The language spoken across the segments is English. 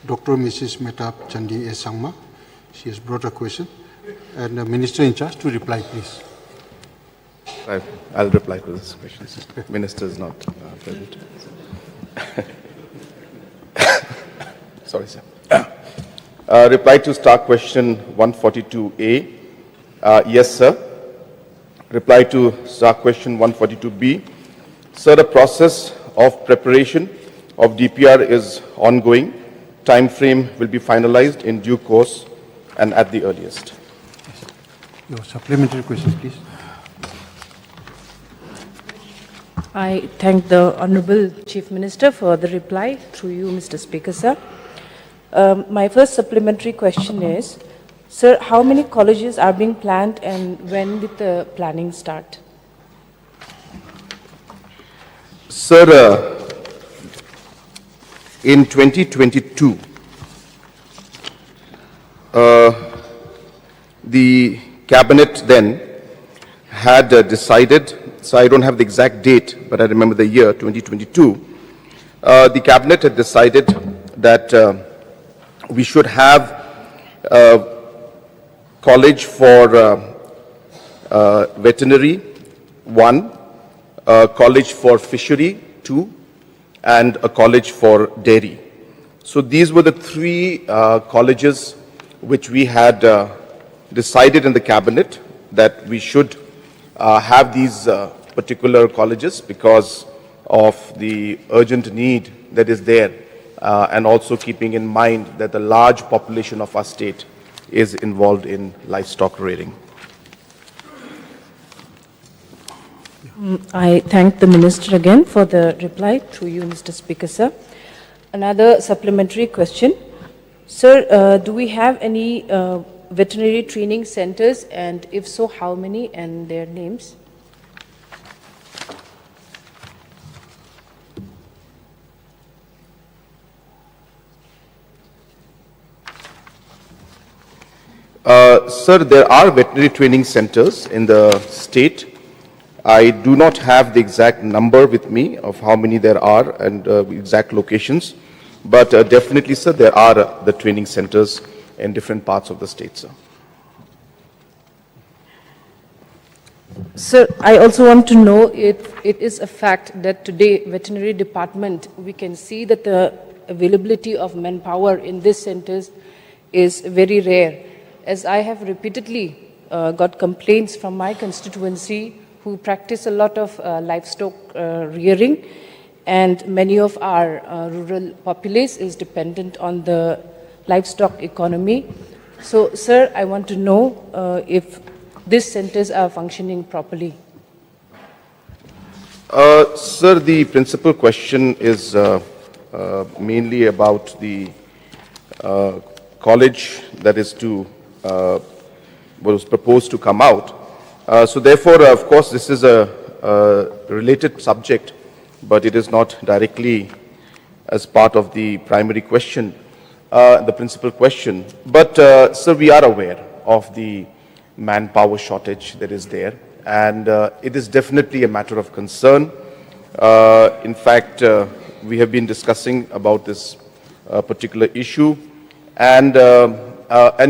Dr. Mrs. Mehtab Chandi S. Sangma. She has brought a question. And the Minister in charge to reply, please. I'll reply to this question. Minister is not present. Sorry, sir. Reply to star question 142A. Yes, sir. Reply to star question 142B. Sir, the process of preparation of DPR is ongoing. Time frame will be finalized in due course and at the earliest. Your supplementary questions, please. I thank the Honourable Chief Minister for the reply through you, Mr. Speaker, sir. My first supplementary question is, sir, how many colleges are being planned and when did the planning start? Sir, in 2022, the Cabinet then had decided, so I don't have the exact date, but I remember the year 2022, the Cabinet had decided that we should have a college for veterinary, 1, a college for fishery, 2, and a college for dairy. So these were the 3 colleges which we had decided in the Cabinet that we should have these particular colleges because of the urgent need that is there, and also keeping in mind that the large population of our state is involved in livestock rearing. I thank the Minister again for the reply through you, Mr. Speaker, sir. Another supplementary question. Sir, do we have any veterinary training centers, and if so, how many and their names? Sir, there are veterinary training centers in the state. I do not have the exact number with me of how many there are and exact locations, but definitely, sir, there are the training centers in different parts of the state, sir. Sir, I also want to know if it is a fact that today, veterinary department, we can see that the availability of manpower in these centers is very rare. As I have repeatedly got complaints from my constituency who practice a lot of livestock rearing, and many of our rural populace is dependent on the livestock economy. So, sir, I want to know if these centers are functioning properly. Sir, the principal question is mainly about the college that is to was proposed to come out. So therefore, of course, this is a related subject, but it is not directly as part of the primary question, the principal question. But, sir, we are aware of the manpower shortage that is there, and it is definitely a matter of concern. In fact, we have been discussing about this particular issue, and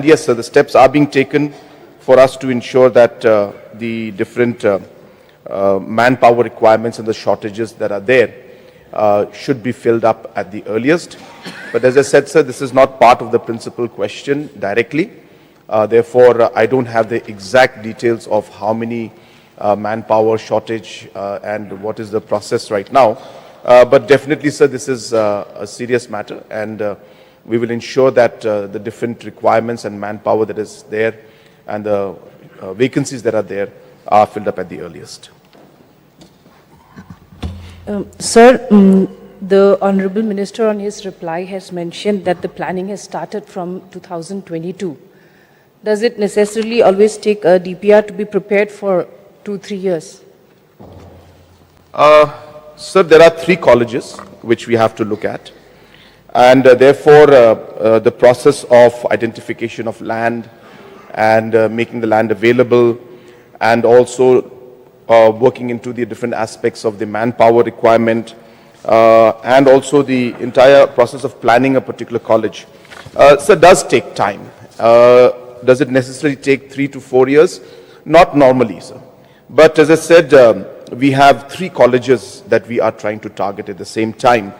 yes, sir, the steps are being taken for us to ensure that the different manpower requirements and the shortages that are there should be filled up at the earliest. But as I said, sir, this is not part of the principal question directly. Therefore, I don't have the exact details of how many manpower shortage and what is the process right now. But definitely, sir, this is a serious matter, and we will ensure that the different requirements and manpower that is there and the vacancies that are there are filled up at the earliest. Sir, the Honourable Minister on his reply has mentioned that the planning has started from 2022. Does it necessarily always take a DPR to be prepared for 2-3 years? Sir, there are 3 colleges which we have to look at, and therefore the process of identification of land and making the land available, and also working into the different aspects of the manpower requirement and also the entire process of planning a particular college, so does take time. Does it necessarily take 3 to 4 years? Not normally, sir. But as I said, we have 3 colleges that we are trying to target at the same time.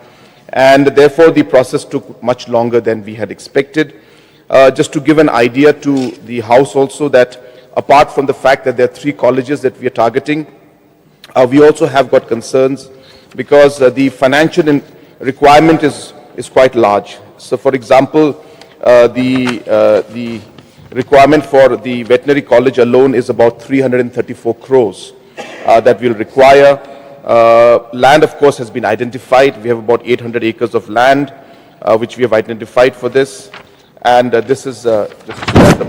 And therefore, the process took much longer than we had expected. Just to give an idea to the House also that apart from the fact that there are 3 colleges that we are targeting, we also have got concerns because the financial requirement is quite large. So for example, the requirement for the veterinary college alone is about 334 crores that will require. Land, of course, has been identified. We have about 800 acres of land, which we have identified for this. And this is, just so that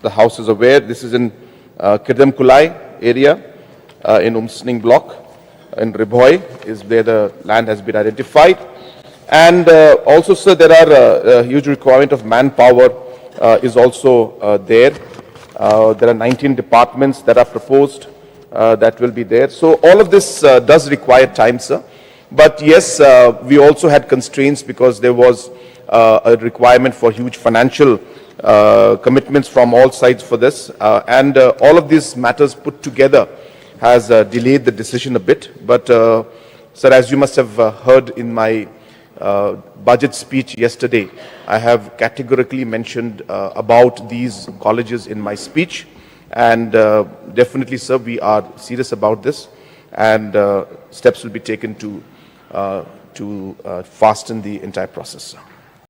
the House is aware, this is in Jingkylli area, in Umsning block, in Ribhoy is where the land has been identified. And also, sir, there are a huge requirement of manpower is also there. There are 19 departments that are proposed that will be there. So all of this does require time, sir. But yes, we also had constraints because there was a requirement for huge financial commitments from all sides for this. And all of these matters put together has delayed the decision a bit. But, sir, as you must have heard in my budget speech yesterday, I have categorically mentioned about these colleges in my speech. And definitely, sir, we are serious about this. And steps will be taken to fasten the entire process, sir.